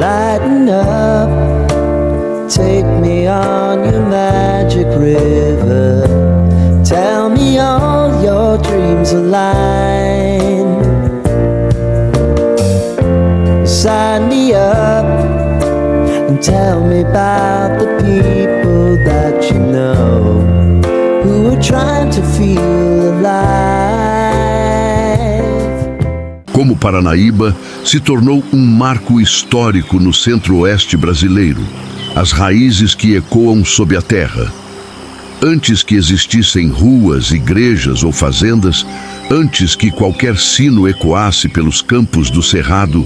Lighten up, take me on your magic river. Tell me all your dreams align. Sign me up and tell me about the people that you know who are trying to feel alive. Como Paranaíba se tornou um marco histórico no centro-oeste brasileiro, as raízes que ecoam sob a terra. Antes que existissem ruas, igrejas ou fazendas, antes que qualquer sino ecoasse pelos campos do Cerrado,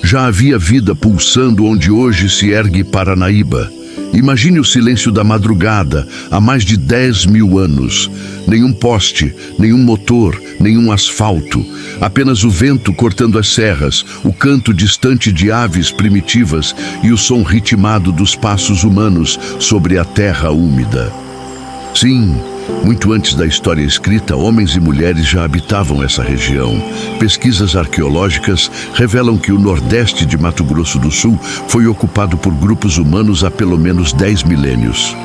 já havia vida pulsando onde hoje se ergue Paranaíba. Imagine o silêncio da madrugada, há mais de 10 mil anos. Nenhum poste, nenhum motor, nenhum asfalto. Apenas o vento cortando as serras, o canto distante de aves primitivas e o som ritmado dos passos humanos sobre a terra úmida. Sim, muito antes da história escrita, homens e mulheres já habitavam essa região. Pesquisas arqueológicas revelam que o nordeste de Mato Grosso do Sul foi ocupado por grupos humanos há pelo menos 10 milênios.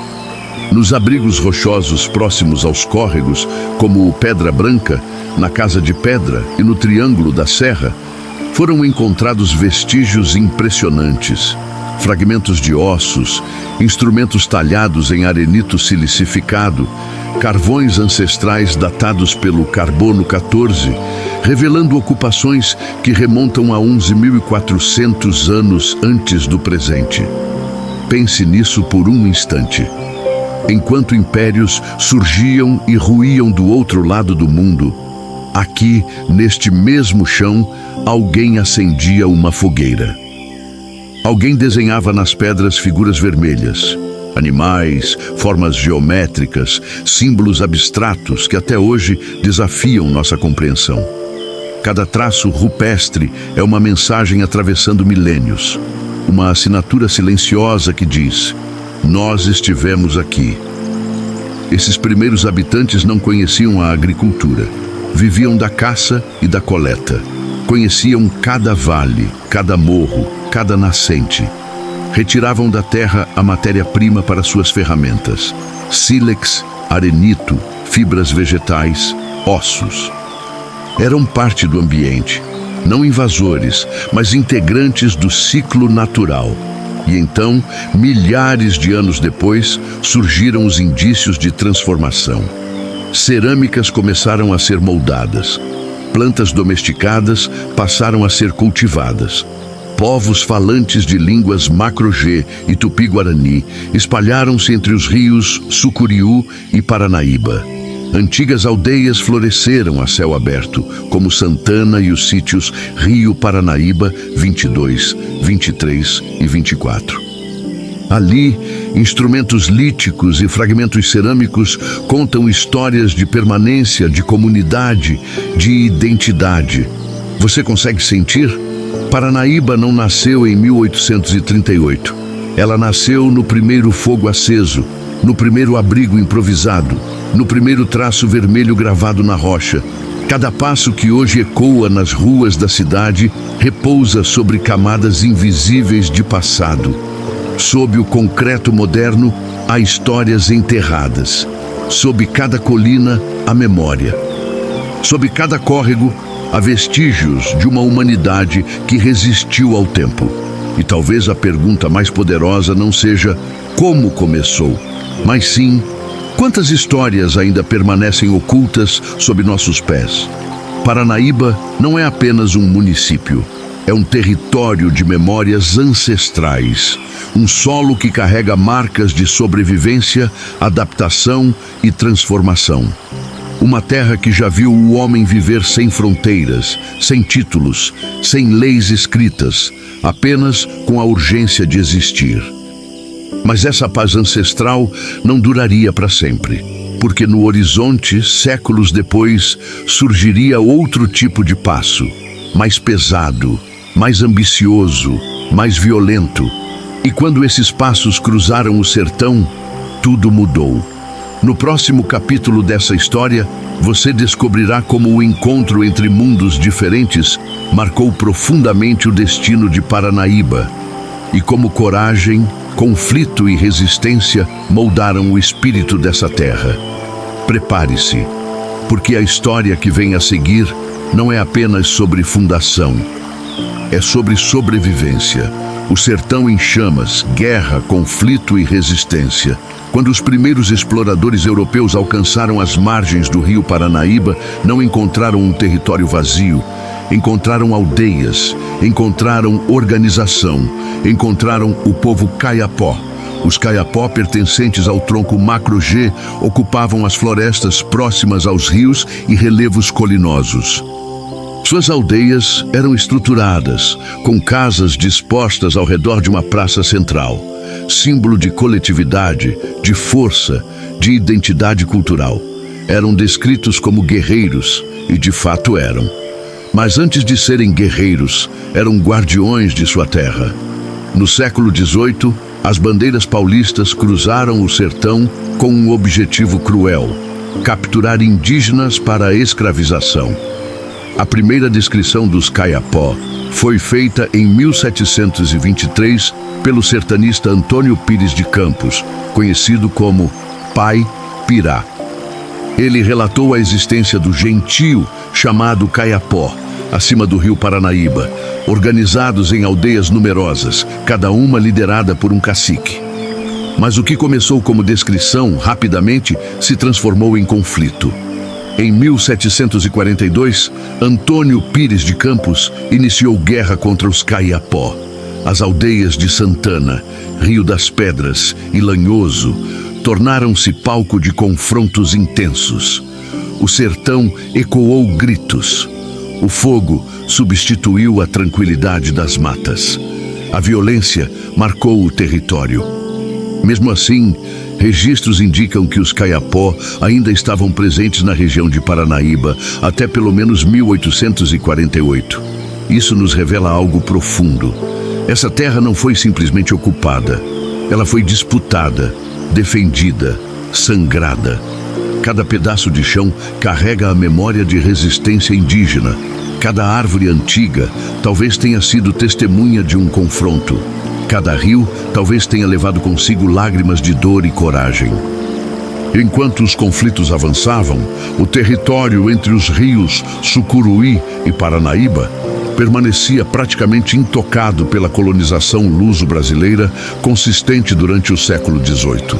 Nos abrigos rochosos próximos aos córregos, como o Pedra Branca, na Casa de Pedra e no Triângulo da Serra, foram encontrados vestígios impressionantes. Fragmentos de ossos, instrumentos talhados em arenito silicificado, carvões ancestrais datados pelo carbono 14, revelando ocupações que remontam a 11.400 anos antes do presente. Pense nisso por um instante. Enquanto impérios surgiam e ruíam do outro lado do mundo, aqui, neste mesmo chão, alguém acendia uma fogueira. Alguém desenhava nas pedras figuras vermelhas, animais, formas geométricas, símbolos abstratos que até hoje desafiam nossa compreensão. Cada traço rupestre é uma mensagem atravessando milênios, uma assinatura silenciosa que diz: nós estivemos aqui. Esses primeiros habitantes não conheciam a agricultura, viviam da caça e da coleta. Conheciam cada vale, cada morro, cada nascente. Retiravam da terra a matéria-prima para suas ferramentas: sílex, arenito, fibras vegetais, ossos. Eram parte do ambiente, não invasores, mas integrantes do ciclo natural. E então, milhares de anos depois, surgiram os indícios de transformação. Cerâmicas começaram a ser moldadas. Plantas domesticadas passaram a ser cultivadas. Povos falantes de línguas Macro-G e Tupi-Guarani espalharam-se entre os rios Sucuriú e Paranaíba. Antigas aldeias floresceram a céu aberto, como Santana e os sítios Rio Paranaíba 22, 23 e 24. Ali, instrumentos líticos e fragmentos cerâmicos contam histórias de permanência, de comunidade, de identidade. Você consegue sentir? Paranaíba não nasceu em 1838. Ela nasceu no primeiro fogo aceso, no primeiro abrigo improvisado, no primeiro traço vermelho gravado na rocha. Cada passo que hoje ecoa nas ruas da cidade repousa sobre camadas invisíveis de passado. Sob o concreto moderno, há histórias enterradas. Sob cada colina, há memória. Sob cada córrego, há vestígios de uma humanidade que resistiu ao tempo. E talvez a pergunta mais poderosa não seja como começou, mas sim, quantas histórias ainda permanecem ocultas sob nossos pés? Paranaíba não é apenas um município. É um território de memórias ancestrais, um solo que carrega marcas de sobrevivência, adaptação e transformação. Uma terra que já viu o homem viver sem fronteiras, sem títulos, sem leis escritas, apenas com a urgência de existir. Mas essa paz ancestral não duraria para sempre, porque no horizonte, séculos depois, surgiria outro tipo de passo, mais pesado, mais ambicioso, mais violento. E quando esses passos cruzaram o sertão, tudo mudou. No próximo capítulo dessa história, você descobrirá como o encontro entre mundos diferentes marcou profundamente o destino de Paranaíba e como coragem, conflito e resistência moldaram o espírito dessa terra. Prepare-se, porque a história que vem a seguir não é apenas sobre fundação, é sobre sobrevivência. O sertão em chamas, guerra, conflito e resistência. Quando os primeiros exploradores europeus alcançaram as margens do rio Paranaíba, não encontraram um território vazio. Encontraram aldeias, encontraram organização, encontraram o povo Kayapó. Os Kayapó, pertencentes ao tronco Macro-G, ocupavam as florestas próximas aos rios e relevos colinosos. Suas aldeias eram estruturadas, com casas dispostas ao redor de uma praça central, símbolo de coletividade, de força, de identidade cultural. Eram descritos como guerreiros, e de fato eram. Mas antes de serem guerreiros, eram guardiões de sua terra. No século XVIII, as bandeiras paulistas cruzaram o sertão com um objetivo cruel: capturar indígenas para a escravização. A primeira descrição dos Kayapó foi feita em 1723 pelo sertanista Antônio Pires de Campos, conhecido como Pai Pirá. Ele relatou a existência do gentio chamado Kayapó, acima do rio Paranaíba, organizados em aldeias numerosas, cada uma liderada por um cacique. Mas o que começou como descrição, rapidamente se transformou em conflito. Em 1742, Antônio Pires de Campos iniciou guerra contra os Kayapó. As aldeias de Santana, Rio das Pedras e Lanhoso tornaram-se palco de confrontos intensos. O sertão ecoou gritos. O fogo substituiu a tranquilidade das matas. A violência marcou o território. Mesmo assim, registros indicam que os Kayapó ainda estavam presentes na região de Paranaíba até pelo menos 1848. Isso nos revela algo profundo. Essa terra não foi simplesmente ocupada. Ela foi disputada, defendida, sangrada. Cada pedaço de chão carrega a memória de resistência indígena. Cada árvore antiga talvez tenha sido testemunha de um confronto. Cada rio talvez tenha levado consigo lágrimas de dor e coragem. Enquanto os conflitos avançavam, o território entre os rios Sucuruí e Paranaíba permanecia praticamente intocado pela colonização luso-brasileira consistente durante o século XVIII.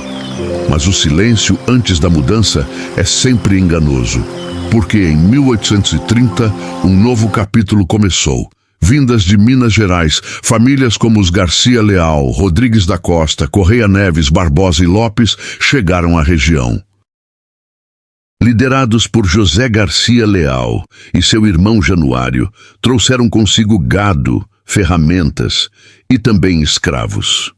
Mas o silêncio antes da mudança é sempre enganoso, porque em 1830 um novo capítulo começou. Vindas de Minas Gerais, famílias como os Garcia Leal, Rodrigues da Costa, Correia Neves, Barbosa e Lopes chegaram à região. Liderados por José Garcia Leal e seu irmão Januário, trouxeram consigo gado, ferramentas e também escravos.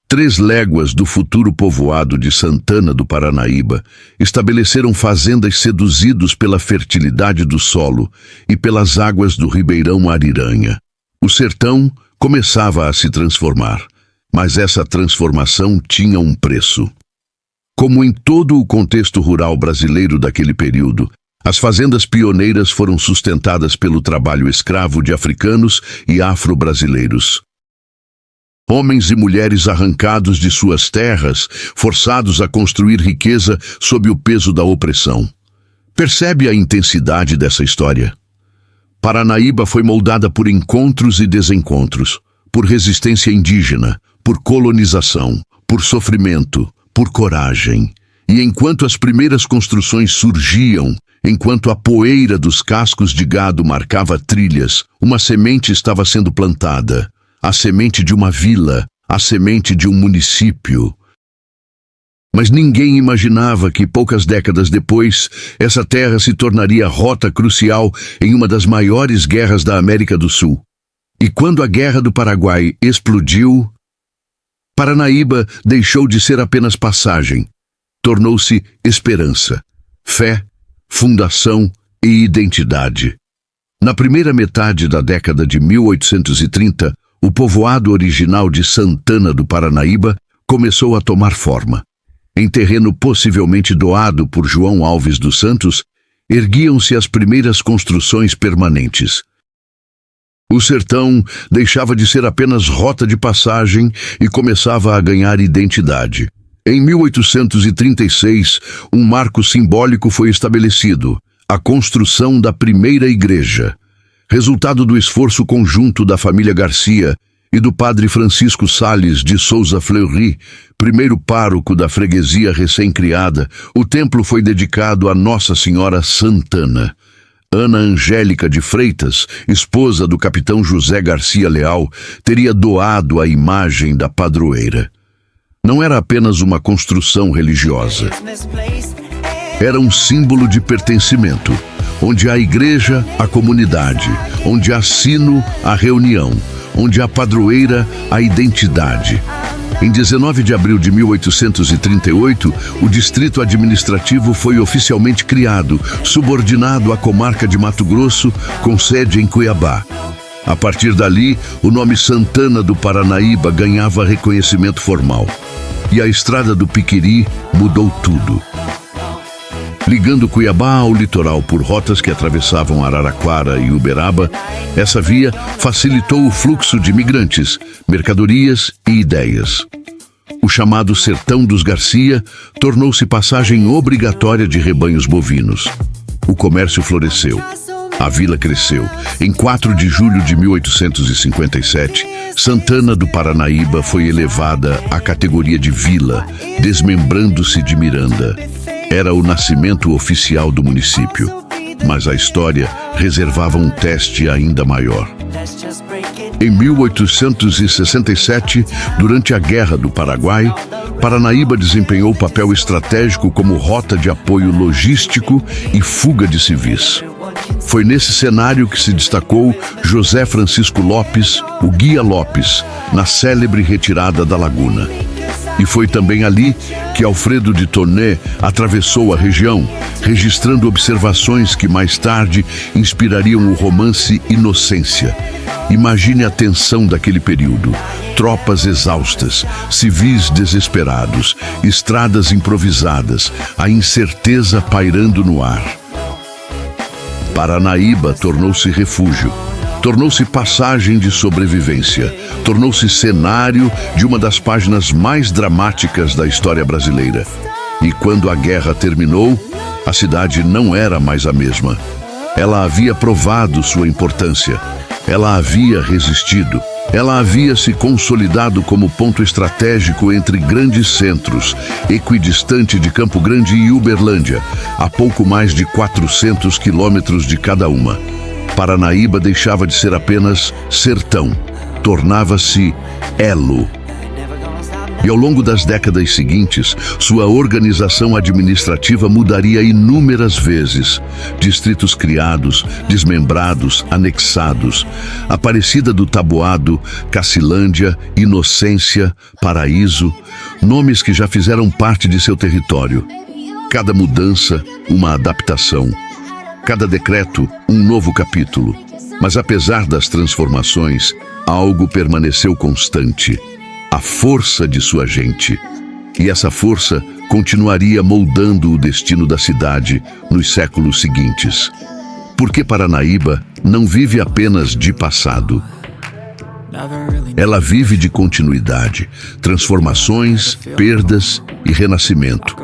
3 léguas do futuro povoado de Santana do Paranaíba estabeleceram fazendas seduzidos pela fertilidade do solo e pelas águas do ribeirão Ariranha. O sertão começava a se transformar, mas essa transformação tinha um preço. Como em todo o contexto rural brasileiro daquele período, as fazendas pioneiras foram sustentadas pelo trabalho escravo de africanos e afro-brasileiros. Homens e mulheres arrancados de suas terras, forçados a construir riqueza sob o peso da opressão. Percebe a intensidade dessa história? Paranaíba foi moldada por encontros e desencontros, por resistência indígena, por colonização, por sofrimento, por coragem. E enquanto as primeiras construções surgiam, enquanto a poeira dos cascos de gado marcava trilhas, uma semente estava sendo plantada. A semente de uma vila, a semente de um município. Mas ninguém imaginava que poucas décadas depois, essa terra se tornaria rota crucial em uma das maiores guerras da América do Sul. E quando a Guerra do Paraguai explodiu, Paranaíba deixou de ser apenas passagem. Tornou-se esperança, fé, fundação e identidade. Na primeira metade da década de 1830, o povoado original de Santana do Paranaíba começou a tomar forma. Em terreno possivelmente doado por João Alves dos Santos, erguiam-se as primeiras construções permanentes. O sertão deixava de ser apenas rota de passagem e começava a ganhar identidade. Em 1836, um marco simbólico foi estabelecido: a construção da primeira igreja, resultado do esforço conjunto da família Garcia e do padre Francisco Sales de Souza Fleury, primeiro pároco da freguesia recém-criada. O templo foi dedicado a Nossa Senhora Santana. Ana Angélica de Freitas, esposa do capitão José Garcia Leal, teria doado a imagem da padroeira. Não era apenas uma construção religiosa. Era um símbolo de pertencimento, onde há igreja, a comunidade, onde há sino, a reunião, onde há padroeira, a identidade. Em 19 de abril de 1838, o distrito administrativo foi oficialmente criado, subordinado à comarca de Mato Grosso, com sede em Cuiabá. A partir dali, o nome Santana do Paranaíba ganhava reconhecimento formal. E a estrada do Piquiri mudou tudo. Ligando Cuiabá ao litoral por rotas que atravessavam Araraquara e Uberaba, essa via facilitou o fluxo de migrantes, mercadorias e ideias. O chamado Sertão dos Garcia tornou-se passagem obrigatória de rebanhos bovinos. O comércio floresceu. A vila cresceu. Em 4 de julho de 1857, Santana do Paranaíba foi elevada à categoria de vila, desmembrando-se de Miranda. Era o nascimento oficial do município, mas a história reservava um teste ainda maior. Em 1867, durante a Guerra do Paraguai, Paranaíba desempenhou papel estratégico como rota de apoio logístico e fuga de civis. Foi nesse cenário que se destacou José Francisco Lopes, o Guia Lopes, na célebre retirada da Laguna. E foi também ali que Alfredo de Tonnay atravessou a região, registrando observações que mais tarde inspirariam o romance Inocência. Imagine a tensão daquele período: tropas exaustas, civis desesperados, estradas improvisadas, a incerteza pairando no ar. Paranaíba tornou-se refúgio. Tornou-se passagem de sobrevivência, tornou-se cenário de uma das páginas mais dramáticas da história brasileira. E quando a guerra terminou, a cidade não era mais a mesma. Ela havia provado sua importância, ela havia resistido, ela havia se consolidado como ponto estratégico entre grandes centros, equidistante de Campo Grande e Uberlândia, a pouco mais de 400 quilômetros de cada uma. Paranaíba deixava de ser apenas sertão, tornava-se elo. E ao longo das décadas seguintes, sua organização administrativa mudaria inúmeras vezes. Distritos criados, desmembrados, anexados. Aparecida do Taboado, Cacilândia, Inocência, Paraíso, nomes que já fizeram parte de seu território. Cada mudança, uma adaptação. Cada decreto, um novo capítulo. Mas apesar das transformações, algo permaneceu constante: a força de sua gente. E essa força continuaria moldando o destino da cidade nos séculos seguintes. Porque Paranaíba não vive apenas de passado. Ela vive de continuidade, transformações, perdas e renascimento.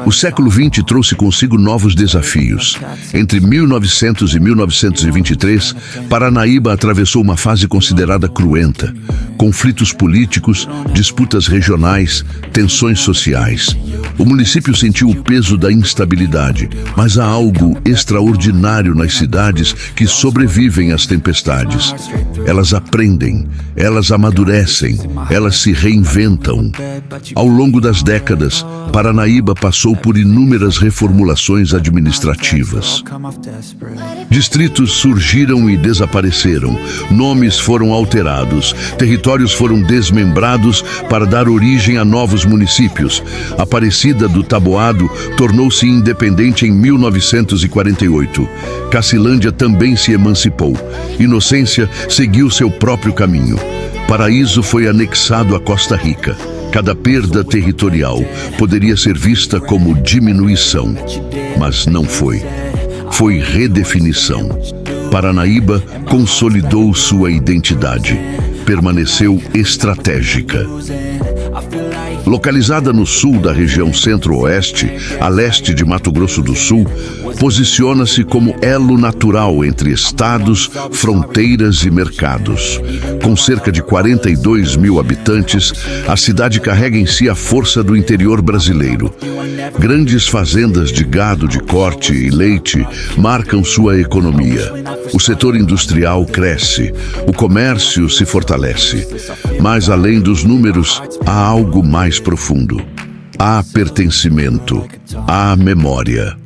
O século XX trouxe consigo novos desafios. Entre 1900 e 1923, Paranaíba atravessou uma fase considerada cruenta. Conflitos políticos, disputas regionais, tensões sociais. O município sentiu o peso da instabilidade, mas há algo extraordinário nas cidades que sobrevivem às tempestades. Elas aprendem, elas amadurecem, elas se reinventam. Ao longo das décadas, Paranaíba Paranaíba passou por inúmeras reformulações administrativas. Distritos surgiram e desapareceram, nomes foram alterados, territórios foram desmembrados para dar origem a novos municípios. Aparecida do Taboado tornou-se independente em 1948. Cacilândia também se emancipou. Inocência seguiu seu próprio caminho. Paraíso foi anexado à Costa Rica. Cada perda territorial poderia ser vista como diminuição, mas não foi. Foi redefinição. Paranaíba consolidou sua identidade, permaneceu estratégica. Localizada no sul da região centro-oeste, a leste de Mato Grosso do Sul, posiciona-se como elo natural entre estados, fronteiras e mercados. Com cerca de 42 mil habitantes, a cidade carrega em si a força do interior brasileiro. Grandes fazendas de gado de corte e leite marcam sua economia. O setor industrial cresce, o comércio se fortalece. Mas além dos números, há algo mais profundo. Há pertencimento, há memória.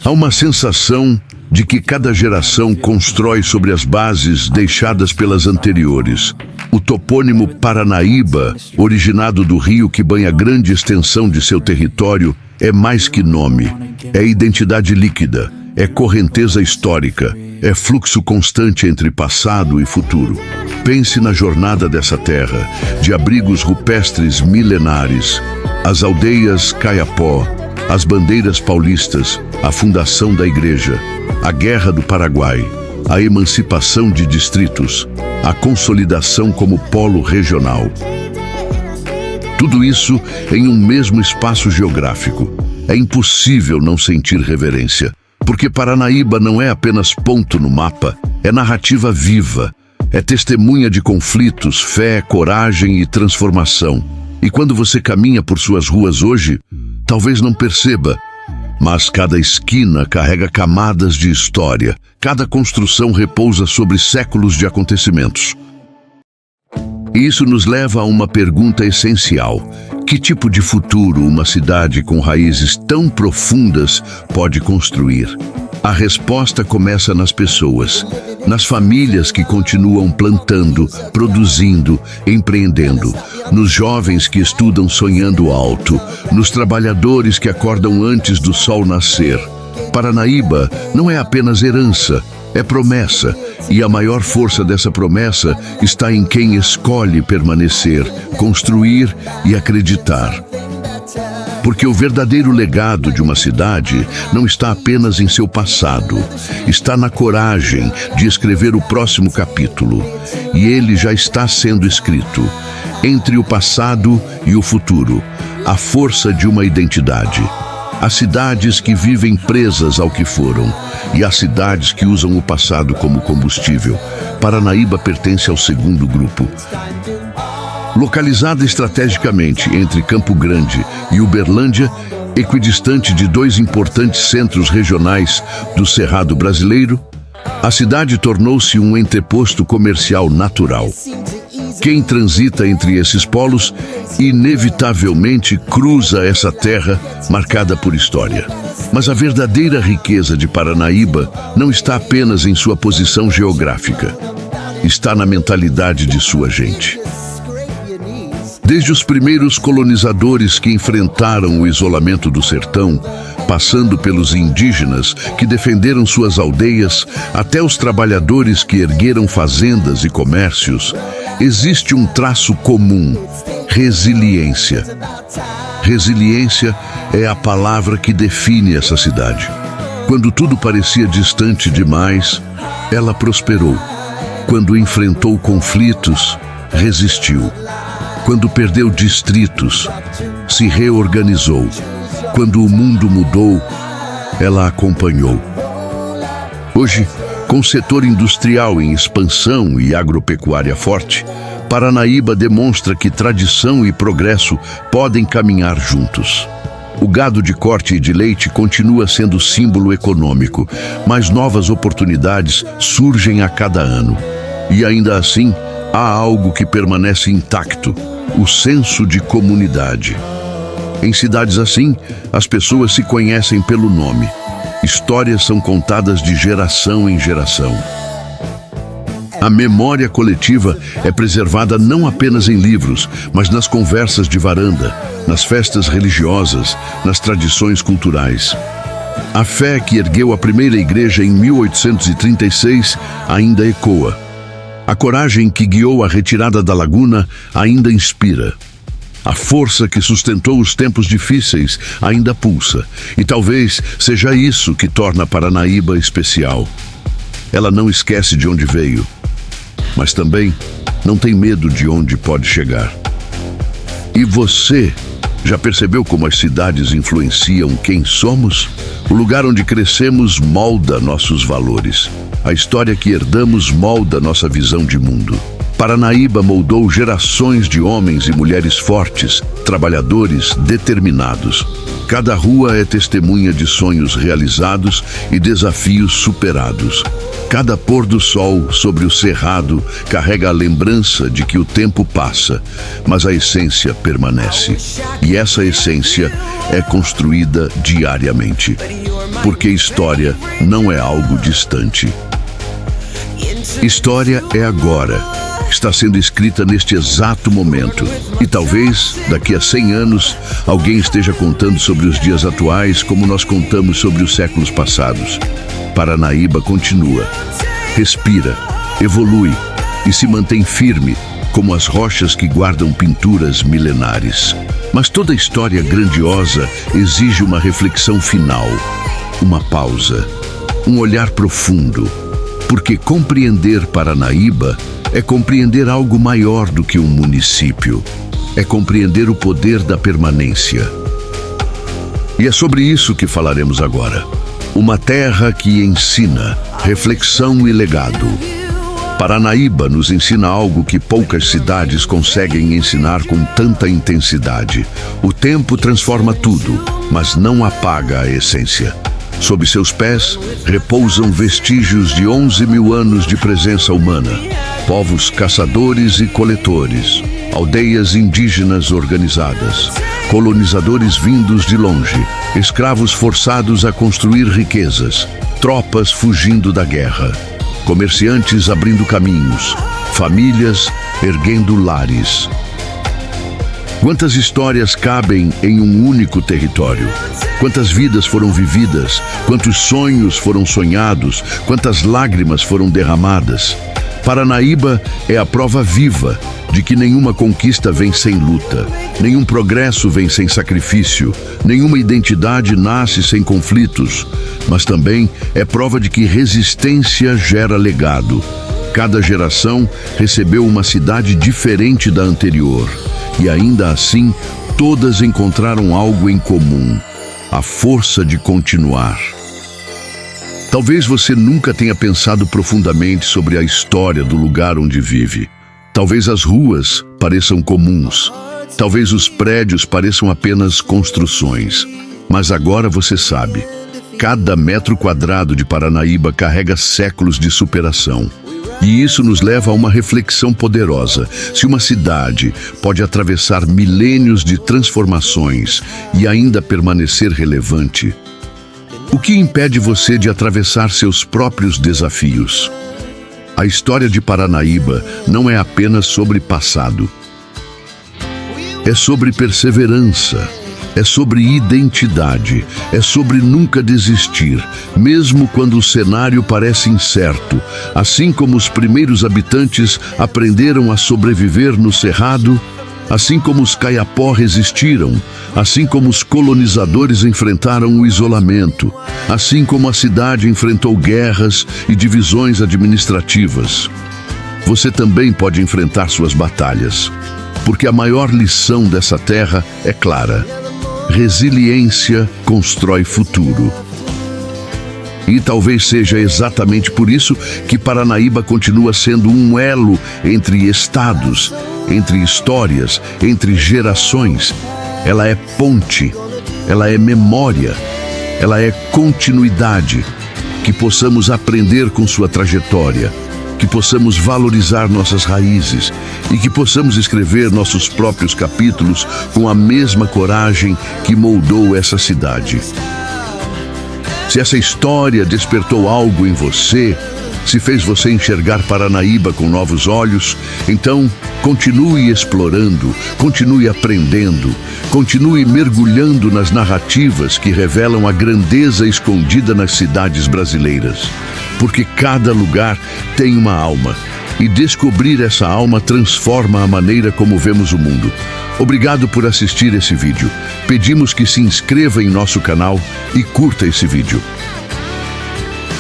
Há uma sensação de que cada geração constrói sobre as bases deixadas pelas anteriores. O topônimo Paranaíba, originado do rio que banha grande extensão de seu território, é mais que nome. É identidade líquida, é correnteza histórica, é fluxo constante entre passado e futuro. Pense na jornada dessa terra, de abrigos rupestres milenares, as aldeias Caiapó, as bandeiras paulistas, a fundação da igreja, a Guerra do Paraguai, a emancipação de distritos, a consolidação como polo regional. Tudo isso em um mesmo espaço geográfico. É impossível não sentir reverência, porque Paranaíba não é apenas ponto no mapa, é narrativa viva, é testemunha de conflitos, fé, coragem e transformação. E quando você caminha por suas ruas hoje, talvez não perceba, mas cada esquina carrega camadas de história. Cada construção repousa sobre séculos de acontecimentos. E isso nos leva a uma pergunta essencial. Que tipo de futuro uma cidade com raízes tão profundas pode construir? A resposta começa nas pessoas, nas famílias que continuam plantando, produzindo, empreendendo, nos jovens que estudam sonhando alto, nos trabalhadores que acordam antes do sol nascer. Paranaíba não é apenas herança, é promessa, e a maior força dessa promessa está em quem escolhe permanecer, construir e acreditar. Porque o verdadeiro legado de uma cidade não está apenas em seu passado, está na coragem de escrever o próximo capítulo. E ele já está sendo escrito. Entre o passado e o futuro, a força de uma identidade. Há cidades que vivem presas ao que foram, e há cidades que usam o passado como combustível. Paranaíba pertence ao segundo grupo. Localizada estrategicamente entre Campo Grande e Uberlândia, equidistante de dois importantes centros regionais do Cerrado brasileiro, a cidade tornou-se um entreposto comercial natural. Quem transita entre esses polos, inevitavelmente cruza essa terra marcada por história. Mas a verdadeira riqueza de Paranaíba não está apenas em sua posição geográfica. Está na mentalidade de sua gente. Desde os primeiros colonizadores que enfrentaram o isolamento do sertão, passando pelos indígenas que defenderam suas aldeias, até os trabalhadores que ergueram fazendas e comércios, existe um traço comum: resiliência. Resiliência é a palavra que define essa cidade. Quando tudo parecia distante demais, ela prosperou. Quando enfrentou conflitos, resistiu. Quando perdeu distritos, se reorganizou. Quando o mundo mudou, ela acompanhou. Hoje, com o setor industrial em expansão e agropecuária forte, Paranaíba demonstra que tradição e progresso podem caminhar juntos. O gado de corte e de leite continua sendo símbolo econômico, mas novas oportunidades surgem a cada ano. E ainda assim, há algo que permanece intacto: o senso de comunidade. Em cidades assim, as pessoas se conhecem pelo nome. Histórias são contadas de geração em geração. A memória coletiva é preservada não apenas em livros, mas nas conversas de varanda, nas festas religiosas, nas tradições culturais. A fé que ergueu a primeira igreja em 1836 ainda ecoa. A coragem que guiou a retirada da laguna ainda inspira. A força que sustentou os tempos difíceis ainda pulsa. E talvez seja isso que torna Paranaíba especial. Ela não esquece de onde veio, mas também não tem medo de onde pode chegar. E você já percebeu como as cidades influenciam quem somos? O lugar onde crescemos molda nossos valores. A história que herdamos molda nossa visão de mundo. Paranaíba moldou gerações de homens e mulheres fortes, trabalhadores, determinados. Cada rua é testemunha de sonhos realizados e desafios superados. Cada pôr do sol sobre o cerrado carrega a lembrança de que o tempo passa, mas a essência permanece. E essa essência é construída diariamente. Porque história não é algo distante. História é agora. Está sendo escrita neste exato momento. E talvez, daqui a 100 anos, alguém esteja contando sobre os dias atuais como nós contamos sobre os séculos passados. Paranaíba continua, respira, evolui e se mantém firme, como as rochas que guardam pinturas milenares. Mas toda história grandiosa exige uma reflexão final, uma pausa, um olhar profundo, porque compreender Paranaíba é compreender algo maior do que um município. É compreender o poder da permanência. E é sobre isso que falaremos agora. Uma terra que ensina, reflexão e legado. Paranaíba nos ensina algo que poucas cidades conseguem ensinar com tanta intensidade. O tempo transforma tudo, mas não apaga a essência. Sob seus pés, repousam vestígios de 11 mil anos de presença humana. Povos caçadores e coletores, aldeias indígenas organizadas, colonizadores vindos de longe, escravos forçados a construir riquezas, tropas fugindo da guerra, comerciantes abrindo caminhos, famílias erguendo lares. Quantas histórias cabem em um único território? Quantas vidas foram vividas? Quantos sonhos foram sonhados? Quantas lágrimas foram derramadas? Paranaíba é a prova viva de que nenhuma conquista vem sem luta, nenhum progresso vem sem sacrifício, nenhuma identidade nasce sem conflitos, mas também é prova de que resistência gera legado. Cada geração recebeu uma cidade diferente da anterior, e ainda assim, todas encontraram algo em comum: a força de continuar. Talvez você nunca tenha pensado profundamente sobre a história do lugar onde vive. Talvez as ruas pareçam comuns. Talvez os prédios pareçam apenas construções. Mas agora você sabe. Cada metro quadrado de Paranaíba carrega séculos de superação. E isso nos leva a uma reflexão poderosa. Se uma cidade pode atravessar milênios de transformações e ainda permanecer relevante, o que impede você de atravessar seus próprios desafios? A história de Paranaíba não é apenas sobre passado. É sobre perseverança, é sobre identidade, é sobre nunca desistir, mesmo quando o cenário parece incerto. Assim como os primeiros habitantes aprenderam a sobreviver no cerrado, assim como os Kayapó resistiram, assim como os colonizadores enfrentaram o isolamento, assim como a cidade enfrentou guerras e divisões administrativas. Você também pode enfrentar suas batalhas, porque a maior lição dessa terra é clara: resiliência constrói futuro. E talvez seja exatamente por isso que Paranaíba continua sendo um elo entre estados, entre histórias, entre gerações. Ela é ponte, ela é memória, ela é continuidade. Que possamos aprender com sua trajetória, que possamos valorizar nossas raízes e que possamos escrever nossos próprios capítulos com a mesma coragem que moldou essa cidade. Se essa história despertou algo em você, se fez você enxergar Paranaíba com novos olhos, então continue explorando, continue aprendendo, continue mergulhando nas narrativas que revelam a grandeza escondida nas cidades brasileiras. Porque cada lugar tem uma alma, e descobrir essa alma transforma a maneira como vemos o mundo. Obrigado por assistir esse vídeo. Pedimos que se inscreva em nosso canal e curta esse vídeo.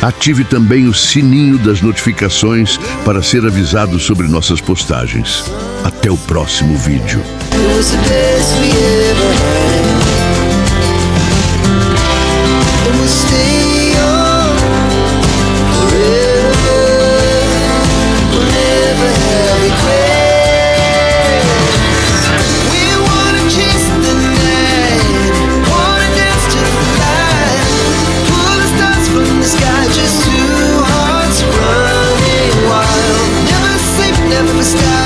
Ative também o sininho das notificações para ser avisado sobre nossas postagens. Até o próximo vídeo. Just two hearts running wild, never sleep, never stop.